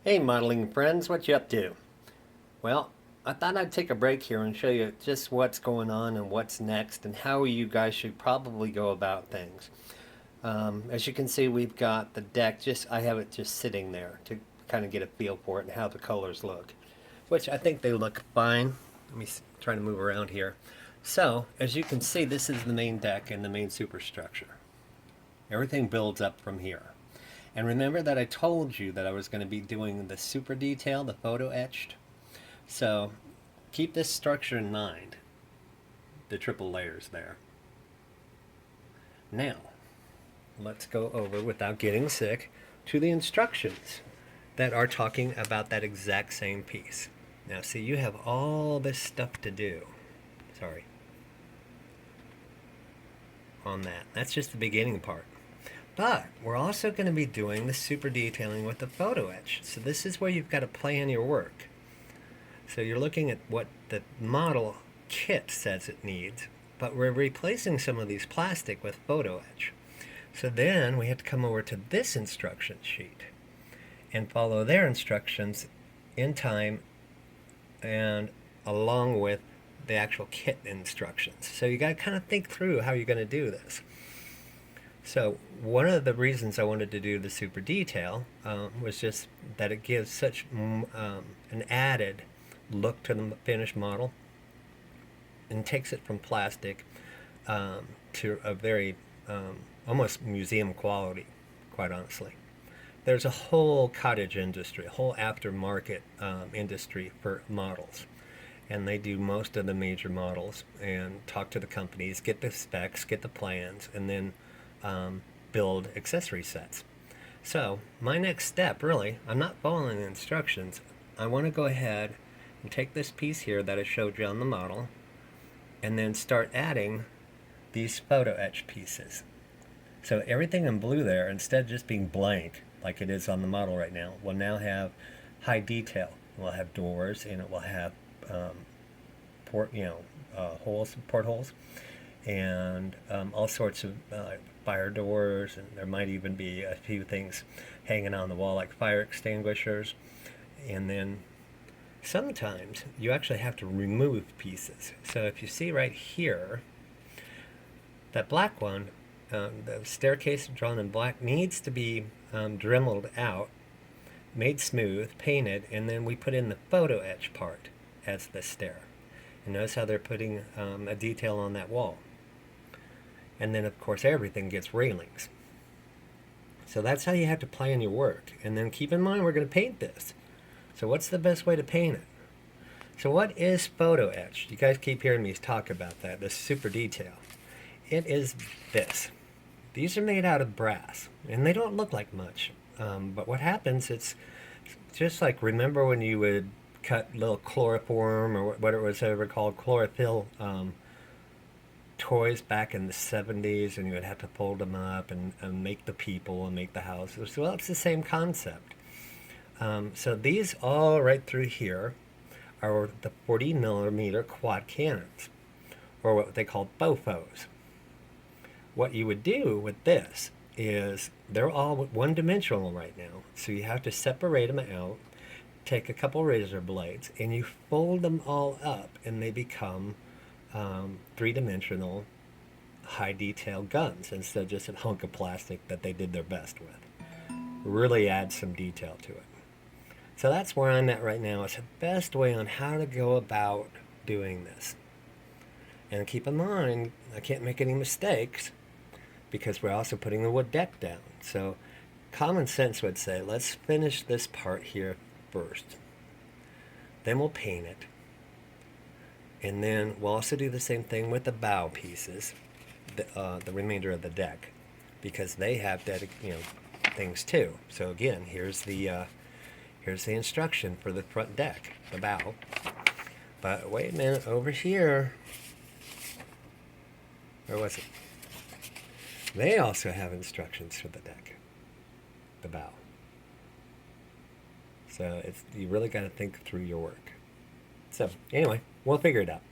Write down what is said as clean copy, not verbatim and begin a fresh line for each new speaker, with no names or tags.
Hey modeling friends, what you up to? Well, I thought I'd take a break here and show you just what's going on and what's next and how you guys should probably go about things. As you can see, we've got the deck, I have it just sitting there to kind of get a feel for it and how the colors look, which I think they look fine. Let me try to move around here. So, as you can see, this is the main deck and the main superstructure. Everything builds up from here. And remember that I told you that I was going to be doing the super detail, the photo etched? So keep this structure in mind, the triple layers there. Now, let's go over, without getting sick, to the instructions that are talking about that exact same piece. Now, see, you have all this stuff to do. Sorry. On that. That's just the beginning part. But we're also going to be doing the super detailing with the photo etch. So this is where you've got to plan your work. So you're looking at what the model kit says it needs, but we're replacing some of these plastic with photo etch. So then we have to come over to this instruction sheet and follow their instructions in time and along with the actual kit instructions. So you got to kind of think through how you're going to do this. So one of the reasons I wanted to do the super detail was just that it gives such an added look to the finished model and takes it from plastic to a very almost museum quality, quite honestly. There's a whole cottage industry, a whole aftermarket industry for models. And they do most of the major models and talk to the companies, get the specs, get the plans, and then build accessory sets. So my next step, really, I'm not following the instructions. I want to go ahead and take this piece here that I showed you on the model and then start adding these photo etch pieces. So everything in blue there, instead of just being blank like it is on the model right now, will now have high detail. We'll have doors and it will have holes, portholes, and all sorts of fire doors, and there might even be a few things hanging on the wall like fire extinguishers. And then sometimes you actually have to remove pieces. So if you see right here, that black one, the staircase drawn in black needs to be dremeled out, made smooth, painted, and then we put in the photo etch part as the stair. And notice how they're putting a detail on that wall. And then, of course, everything gets railings. So that's how you have to plan your work. And then keep in mind, we're going to paint this. So what's the best way to paint it? So what is photo etch? You guys keep hearing me talk about that, this super detail. It is this. These are made out of brass, and they don't look like much. But what happens, it's just like, remember when you would cut little chloroform, or what it was ever called, chlorophyll toys back in the 70s, and you would have to fold them up and make the people and make the houses. Well, it's the same concept. So these all right through here are the 40 millimeter quad cannons, or what they call BOFOs. What you would do with this is they're all one-dimensional right now, so you have to separate them out, take a couple razor blades, and you fold them all up, and they become three-dimensional high-detail guns instead of just a hunk of plastic that they did their best with. Really add some detail to it. So that's where I'm at right now. It's the best way on how to go about doing this. And keep in mind, I can't make any mistakes because we're also putting the wood deck down. So common sense would say, let's finish this part here first. Then we'll paint it. And then we'll also do the same thing with the bow pieces, the remainder of the deck, because they have things too. So again, here's the instruction for the front deck, the bow. But wait a minute, over here, where was it? They also have instructions for the deck, the bow. So you really got to think through your work. So anyway, we'll figure it out.